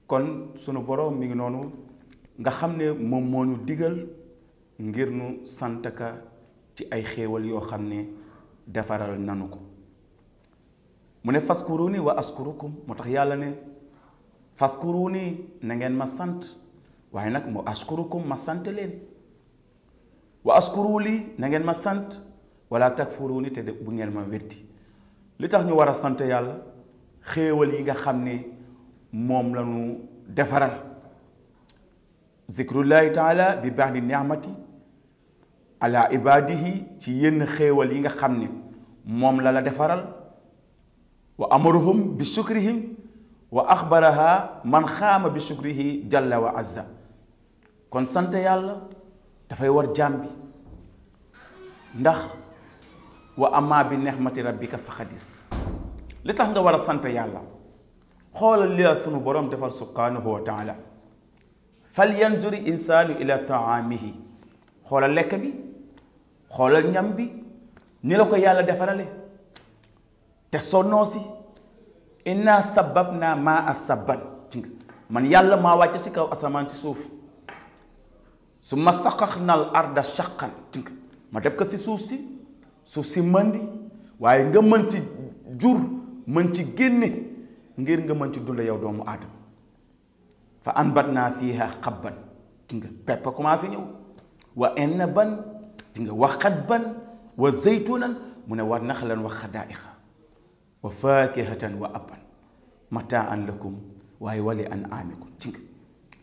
kon sunu borom mi ngi noonu nga xam ne moom moo ñu digal ngir nu sant ka ci ay xéewal yoo xam ne defaral nanu ko mu ne faskuruni wa askurukum moo tax yàlla ne faskuruni na ngeen ma sant waaye nag mu askurukum ma sant leen wa askuruli na ngeen ma sant wala takfuruni te bu ngeen ma weddi li tax ñu war a sant yàlla xéewal yi nga xam ne moom la ñu defaral zikrullahi taala bi ba'di ni'mati ala ibadihi ci yenn xéewal yi nga xam ne moom la defaral wa amaruhum bi shukrihim wa axbaraha man xaama bi shukrihi jalla wa azza kon sant yàlla dafay war jaam bi ndax wa amma bi nexmati rabbika fa xadis li tax nga war a sant yàlla xoolal li la sunu borom defar subhanahu wa taala fal yanzuri insaanu ila taamihi xoolal lekk bi xoolal ñam bi ni la ko yàlla defarale te sonnoo si inna sababna maa sabban man yàlla maa wàcce si kaw asamaan si suuf su ma saqaxna al arda shaqan ma def ko si suuf si mandi waaye nga mën ci jur mën ci génne ngir nga mën ci dund yow doomu aadama fa anbatna fiha xabban pepp commencé ñëw wa inaban wa xadban wa zaytunan mu ne wa naxlan wa xadaiqa wa fakihatan wa abban mataan lakum waaye wali an aamikum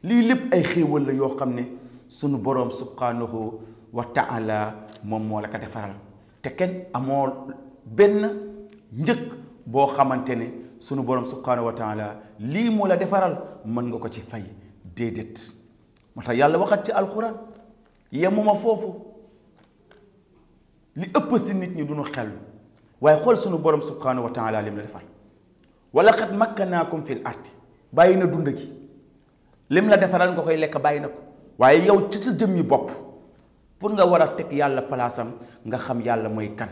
lii lépp ay xéewal la yoo xam ne sunu boroom subhanahu wa taala moom moo la ko defaral te kenn amoo benn njëkk boo xamante ne sunu boroom subhanahu wa taala lii moo la defaral mën nga ko ci fay déedéet moo tax yàlla waxat ci alxuraan yemuma foofu li ëpp si nit ñi duñu xel waaye xool sunu borom subhanahu wa taala lim la defal wala xat makkanaakum fil ardi bàyyi na dund gi lim la defaral nga koy lekk bàyyi na ko waaye yow ci sa jëmmi bopp pour nga war a teg yàlla palaasam nga xam yàlla mooy kan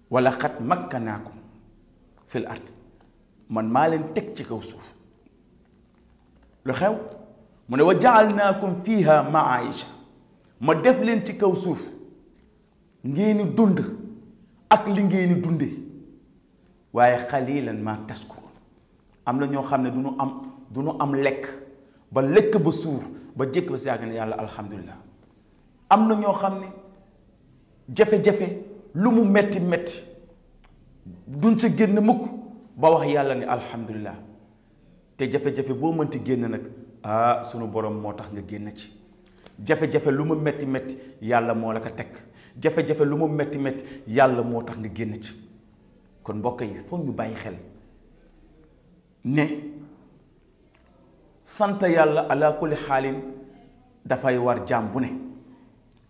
wala xat makkanaakum fil ardi man maa leen teg ci kaw suuf lu xew mu ne wa jaalnaakum fiha maayisha ma def leen ci kaw suuf ngeeni dund ak li ngeeni dunde waaye xalilan ma tashkurun am na ñoo xam ne du ñu am lekk ba lekk ba suur ba jékk ba si yàgg ne yàlla alhamdulilah am na ñoo xam ne jafe-jafe lu mu metti metti duñ sa génn mukk ba wax yàlla ne alhamdulilah te jafe-jafe boo mënti génn nag sunu borom moo tax nga génn ci jafe-jafe lu mu metti metti yàlla moo la ko teg jafe-jafe lu mu metti metti yàlla moo tax nga génn ci kon mbokk yi foog ñu bàyyi xel ne sant yàlla ala kulli xaalin dafay war jaam bu ne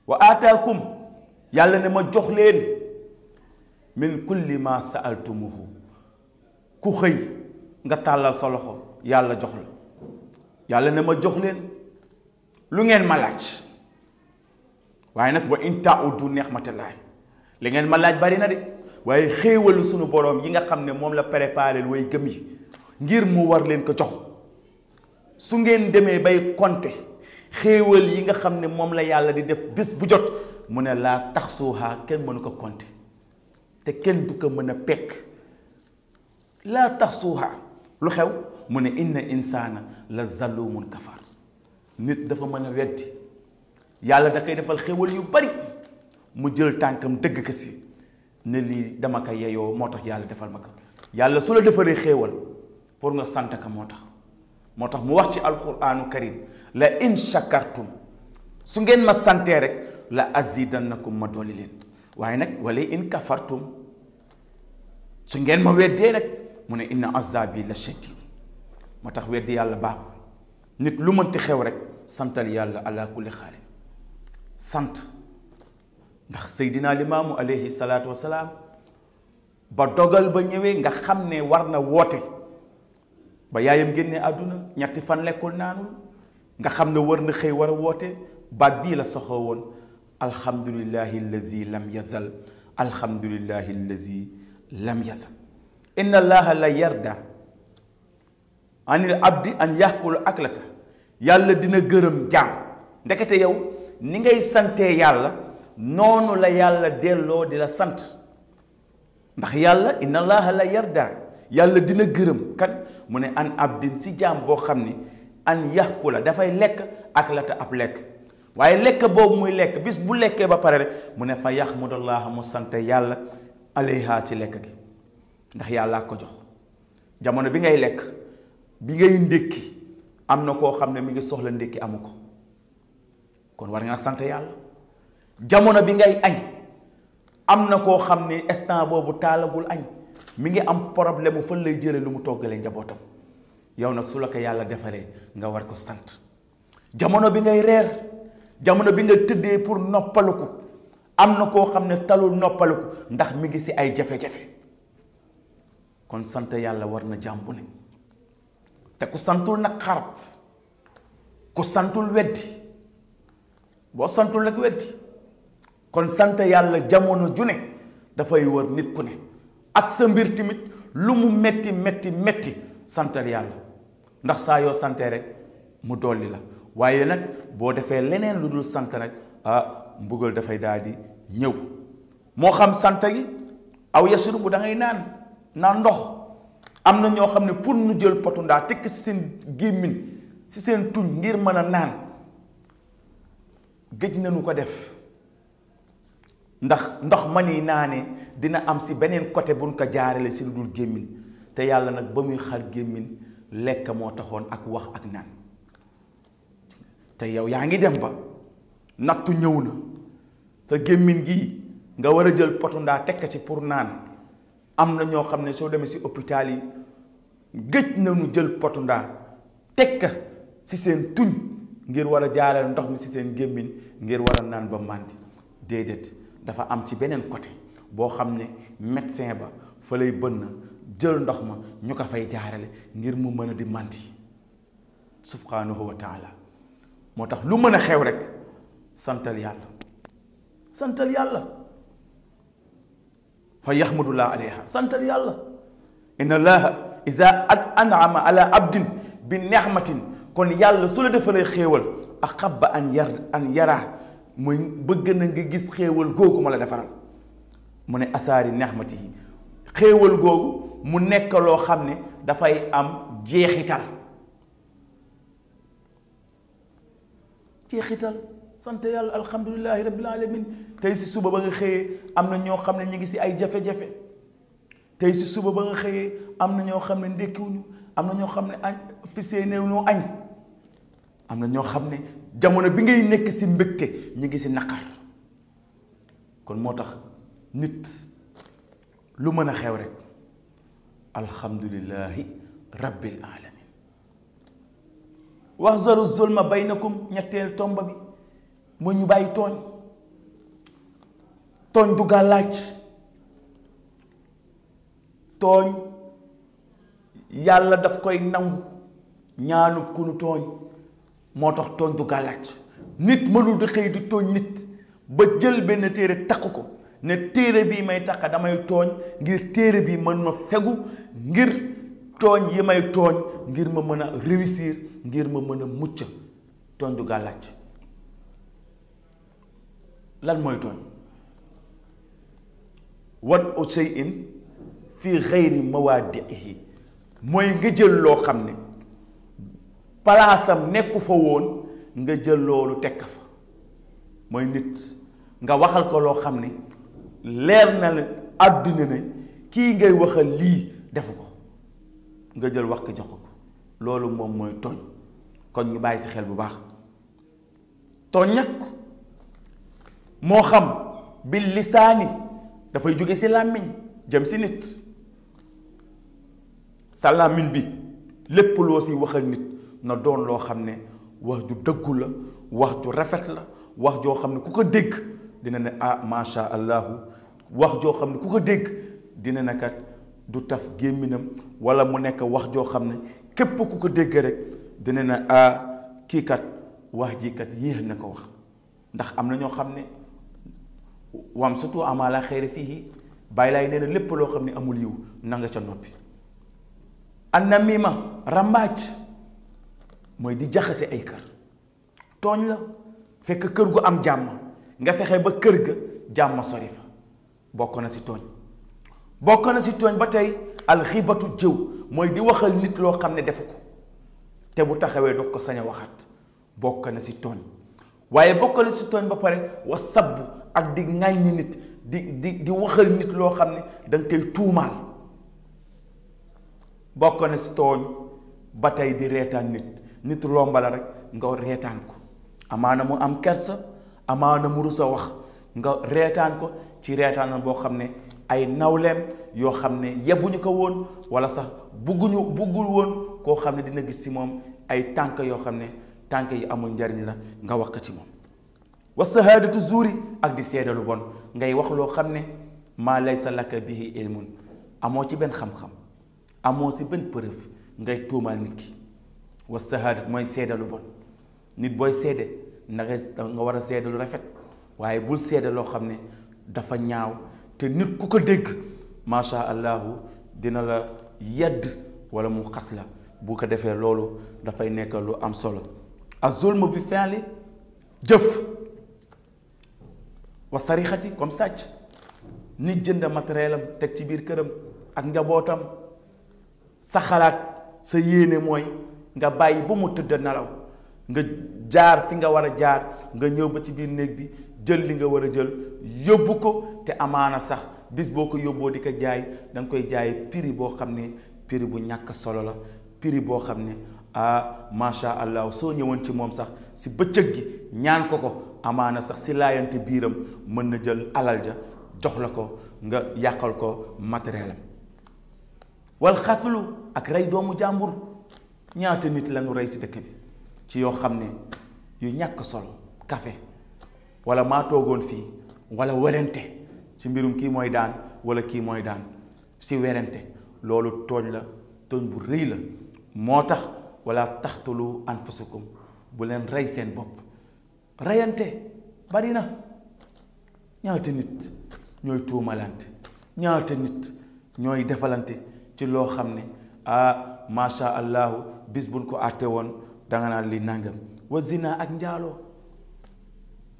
wa aataakum yàlla ne ma jox leen min kulli ma saaltumuhu ku xëy nga tàllal sa loxo yàlla jox la yàlla ne ma jox leen lu ngeen ma laaj waaye nag wa in ta'uddu ni'matallahi li ngeen ma laaj bari na de waaye xéewalu sunu boroom yi nga xam ne moom la préparé way gëm yi ngir mu war leen ko jox su ngeen demee bay compter xéewal yi nga xam ne moom la yàlla di def bés bu jot mu ne laa taxsuuhaa kenn mënu ko compter te kenn du ko mën a pekk laa taxsuuhaa lu xew mu ne inna insaana la zalumun kafar nit dafa mën a weddi yàlla da koy defal xéwal yu bari mu jël tànkam dëgg ko si ne lii dama ko yeyoo moo tax yàlla defal ma ko yàlla su la defaree xéewal pour nga sant ka moo tax mu wax ci alquranu karim la in shakartum su ngeen ma santee rek la azidannakum ma dolli leen waaye nag wala in kafartum su ngeen ma weddee rek mu ne inna azabi la shadid moo tax weddi yàlla baaxul nit lu mënti xew rek santal yàlla ala kulli xaalin sant ndax seydina limaamu alayhi salaatu wasalaam ba dogal ba ñëwee nga xam ne war na woote ba yaayam génnee àdduna ñetti fan lekkul naanul nga xam ne war na xëy war a woote baat bii la soxoo woon alhamdulillahi allazi lam yazal alhamdulillahi allazi lam yazal inna allaha la yarda anil abdi an yaxkul aklata yàlla dina gërëm jaam ndekete yow ni ngay santee yàlla noonu la yàlla delloo di la sant ndax yàlla inna allaha la yarda yàlla dina gërëm kan mu ne an abdin si jaam boo xam ni an yaxkula dafay lekk aklata ab lekk waaye lekk boobu muy lekk bis bu lekkee ba pare rek mu ne fa yaxmudallaha mu sante yàlla alayha ci lekk gi ndax yàllaa ko jox jamono bi ngay lekk bi ngay ndékki am na koo xam ne mi ngi soxla ndékki amu ko kon war ngaa sant yàlla jamono bi ngay añ am na koo xam ne instant boobu taalagul añ mi ngi am problème mu fan lay jëlee lu mu toggalee njabootam yow nag su la ko yàlla defaree nga war ko sant jamono bi ngay reer jamono bi nga tëddee pour noppaluku am na koo xam ne talul noppaluku ndax mi ngi si ay jafe-jafe kon sant yàlla war na jàmbu ne te ku santul nag xarab ku santul weddi boo santul nag weddi kon sant yàlla jamono ju ne dafay wër nit ku ne ak sa mbir tamit lu mu metti metti metti santal yàlla ndax saa yoo sante rek mu dolli la waaye nag boo defee leneen lu dul sant nag mbugal dafay daal di ñëw moo xam sant gi aw yashrubu da ngay naan ndox am na ñoo xam ne pour nu jël potu ndaa tekk ci seen gémmiñ ci seen tuñ ngir mën a naan géej nañu ko def ndax ndox ma ni naane dina am ci beneen côté buñ ko jaarale ci lu dul gémmiñ te yàlla nag ba muy xar gémmiñ lekk moo taxoon ak wax ak naan te yow yaa ngi dem ba nattu ñëw na sa gémmiñ gi nga war a jël potu ndaa tekk ci pour naan am na ñoo xam ne soo demee ci hôpital yi gëj nañu jël potu ndaa tekk ci seen tuñ ngir war a jaarale ndox mi ci seen gémmiñ ngir war a naan ba màndi déedéet dafa am ci beneen côté boo xam ne médecin ba fa lay bënn jël ndox ma ñu ko fay jaarale ngir mu mën a di màndi subhanahu wa taala moo tax lu mën a xew rek santal yàlla fa yaxmadullah alayha santal yàlla inna allaha iza an'ama ala abdin bi nexmatin kon yàlla su la defalee xéewal axabba an yara muy bëgg na nga gis xéewal googu ma la defaral mu ne asaari nexmatihi xéewal googu mu nekk loo xam ne dafay am jeexital sant yàlla alhamdulillahi rabbil alamin tey si suba ba nga xëyee am na ñoo xam ne ñu ngi si ay jafe-jafe tey si suba ba nga xëyee am na ñoo xam ne ndékkiwuñu am na ñoo xam ne añ fi seeneewuñu añ am na ñoo xam ne jamono bi ngay nekk si mbégte ñu ngi si naqar kon moo tax nit lu mën a xew rek alhamdulillahi rabbil alamin waxzaru zulma baynakum ñetteel tomba bi mu ñu bàyyi tooñ du gàllaaj tooñ yàlla daf koy nangu ñaanu ku nu tooñ moo tax tooñ du gàllaaj nit mënul di xëy di tooñ nit ba jël benn téere takk ko ne téere bii may takk damay tooñ ngir téere bii mën ma fegu ngir tooñ yi may tooñ ngir ma mën a réussir ngir ma mën a mucc tooñ du gàllaaj lan mooy tooñ wat u shay'in fi xayri mawaadihi mooy nga jël loo xam ne palaasam nekku fa woon nga jël loolu tekk fa mooy nit nga waxal ko loo xam ne leer na la àdduna ne kii ngay waxal lii defu ko nga jël wax ko jox ko loolu moom mooy tooñ kon ñu bàyyi ci xel bu baax tooñ nag moo xam bil lisaani dafay jóge ci làmmiñ jëm ci nit sa làmmiñ bi lépp loo ci waxal nit na doon loo xam ne wax ju dëggu la wax ju rafet la wax joo xam ne ku ko dégg dina ne ah macha allahu wax joo xam ne ku ko dégg dina ne kat du taf gémminam wala mu nekk wax joo xam ne képp ku ko dégg rek dina ne ah kii kat wax ji kat yéex na ko wax ndax am na ñoo xam ne wam surtout amala xeyri fii bàyyi laay nee na lépp loo xam ne amul yiw na nga ca noppi annamima rambaaj mooy di jaxase ay kër tooñ la fekk kër gu am jàmm nga fexe ba kër ga jàmm sori fa bokk na si tooñ bokk na si tooñ ba tey alxibatu jëw mooy di waxal nit loo xam ne defu ko te bu taxawee doo ko sañ a waxat bokk na si tooñ waaye bokk na si tooñ ba pare wa sabbu ak di ŋàññi nit di waxal nit loo xam ne da nga koy tuumaal bokk na si tooñ ba tey di reetaan nit romba la rek nga reetaan ko amaana mu am kersa amaana mu rus a wax nga reetaan ko ci reetaan boo xam ne ay nawleem yoo xam ne yebuñu ko woon wala sax buggul woon koo xam ne dina gis ci moom ay tànk yoo xam ne tànk yi amul njariñ la nga wax ko ci moom wa sahaadatu zuuri ak di seedalu bon ngay wax loo xam ne maa laysa laka bihi ilmun amoo ci benn xam-xam amoo ci benn preuve ngay tuumaal nit ki wa sahaadatu mooy seedalu bon nit booy seede nga war a seede lu rafet waaye bul seede loo xam ne dafa ñaaw te nit ku ko dégg macha allahu dina la yedd wala mu xas la bu ko defee loolu dafay nekk lu am solo azulm bi fi'li jëf wa sarixati comme sàcc nit jënd matériel am teg ci biir këram ak njabootam sa xalaat sa yéene mooy nga bàyyi ba mu tëdd nelaw nga jaar fi nga war a jaar nga ñëw ba ci biir néeg bi jël li nga war a jël yóbbu ko te amaana sax bis boo ko yóbboo di ko jaay da nga koy jaay prix boo xam ne prix bu ñàkk solo la prix boo xam ne macha allah soo ñëwoon ci moom sax si bëccëg gi ñaan ko amaana sax si laayante biiram mën na jël alal ja jox la ko nga yàqal ko matériel am wal xatlu ak rey doomu jàmbur ñaata nit lañu rey si dëkk bi ci yoo xam ne yu ñàkk solo café wala maa toogoon fii wala werante ci mbirum kii mooy daan wala kii mooy daan si werante loolu tooñ la tooñ bu rëy la moo tax wala taxtulu anfusakum bu leen rey seen bopp reyante bari na ñaata nit ñooy tuumalante ñaata nit ñooy defalante ci loo xam ne macha allahu bis buñ ko àtte woon danga naan li nangam wa zina ak njaaloo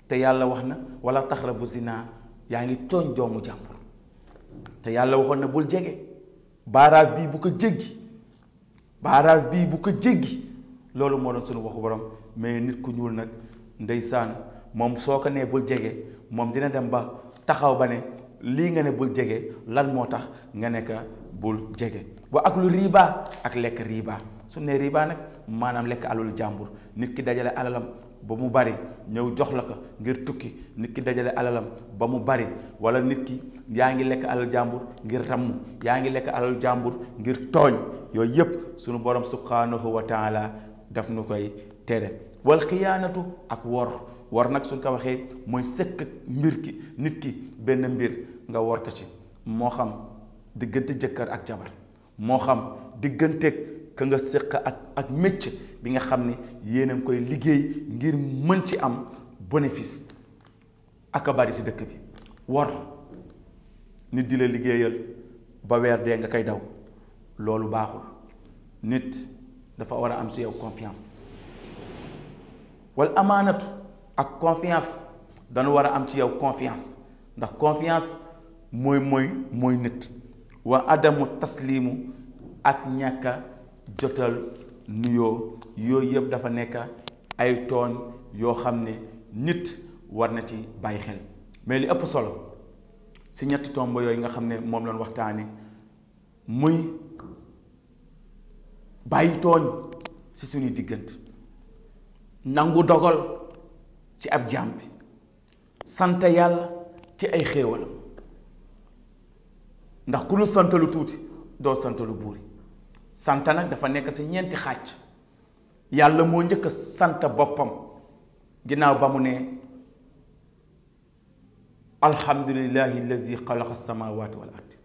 te yàlla wax na wala taxrabu zina yaa ngi tooñ doomu jàmbur te yàlla waxoon na bul jege baaraas bii bu ko jéggi baaraas bii bu ko jéggi loolu moo doon suñu waxu borom mais nit ku ñuul nag ndeysaan moom soo ko nee bul jege moom dina dem ba taxaw ba ne lii nga ne bul jege lan moo tax nga ne ka bul jege wa ak lu riba ak lekk riba su ne riba nag maanaam lekk alul jàmbur nit ki dajale alalam ba mu bari ñëw jox la ko ngir tukki nit ki dajale alalam ba mu bari wala nit ki yaa ngi lekk alal jàmbur ngir ramm yaa ngi lekk alal jàmbur ngir tooñ yooyu yépp sunu borom subhanahu wa taala daf nu koy tere wal xiyaanatu ak wor nag suñ ko waxee mooy sëkk mbir ki nit ki benn mbir nga wor ko ci moo xam diggante jëkkër ak jabar moo xam diggante ka nga séq ak métier bi nga xam ne yéen a ngi koy liggéey ngir mën ci am bénéfice ak a bari si dëkk bi wor nit di la liggéeyal ba weer dee nga koy daw loolu baaxul nit dafa war a am si yow confiance wal amaanatu ak confiance dañu war a am ci yow confiance ndax confiance mooy nit wa adamu taslimu ak ñàkka jotal nuyoo yooyu yëpp dafa nekk ay tooñ yoo xam ne nit war na ci bàyyi xel mais li ëpp solo si ñetti tomb yooyu nga xam ne moom lañ waxtaane muy bàyyi tooñ si suñuy diggante nangu dogal ci ab jaam bi sant yàlla ci ay xéewalam ndax ku lu sant lu tuuti doo sant lu buuri sant nag dafa nekk si ñeenti xaaj yàlla moo njëkk a sant boppam ginnaaw ba mu ne alhamdulillahi allazi xalaqa samawati wal ardi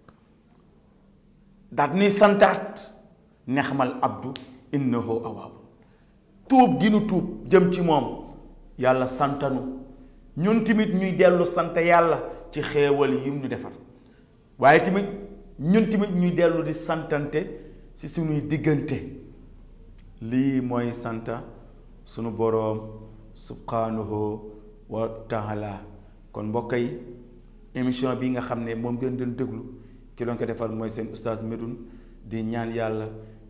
daat nuy santaat nexmal abdu innahu awaabu tuub gi nu tuub jëm ci moom yàlla santanu ñun tamit ñuy dellu sant yàlla ci xéewal yi ñu defal waaye tamit ñun tamit ñuy dellu di santante si suñuy diggante lii mooy santa sunu boroom subhanahu wa taala. kon mbokk yi émission bi nga xam ne moom ngeen doon déglu ki doon ko defal mooy seen oustaz Medoune di ñaan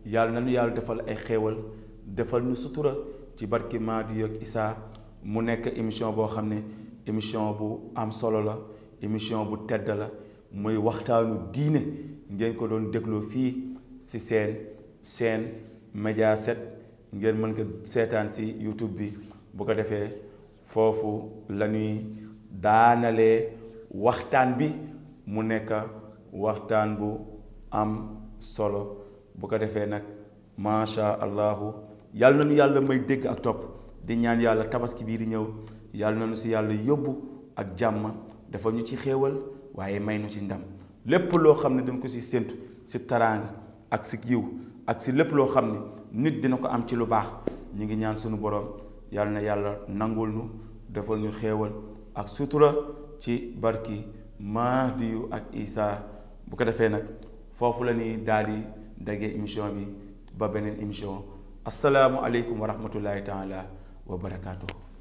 yàlla nañu yàlla defal ay xéewal defal ñu sutura ci barki Mahdi ak Isa mu nekk émission boo xam ne émission bu am solo la, émission bu tedd la, muy waxtaanu diine ngeen ko doon dégloo fii ci seen chaîne Média 7 ngeen mën ko seetaan ci YouTube bi. bu ko defee foofu la ñuy daanalee waxtaan bi mu nekk waxtaan bu am solo. bu ko defee nag macha allahu yàlla nañu yàlla may dégg ak topp di ñaan yàlla tabaski bii di ñëw yàlla nañu si yàlla yóbbu ak jàmm dafa ñu ci xéewal waaye may nu ci ndam. lépp loo xam ne dañ ko si séntu si taraanga ak si yiw ak si lépp loo xam ne nit dina ko am ci lu baax ñu ngi ñaan sunu borom yàlla na yàlla nangul nu defal ñu xéewal ak sutura ci barki Mahdiyu ak Isa. bu ko defee nag foofu la ñuy daal di daggee émission bi ba beneen émission. assalaamu aleykum wa rahmatullahi taala wa barakaatuhu.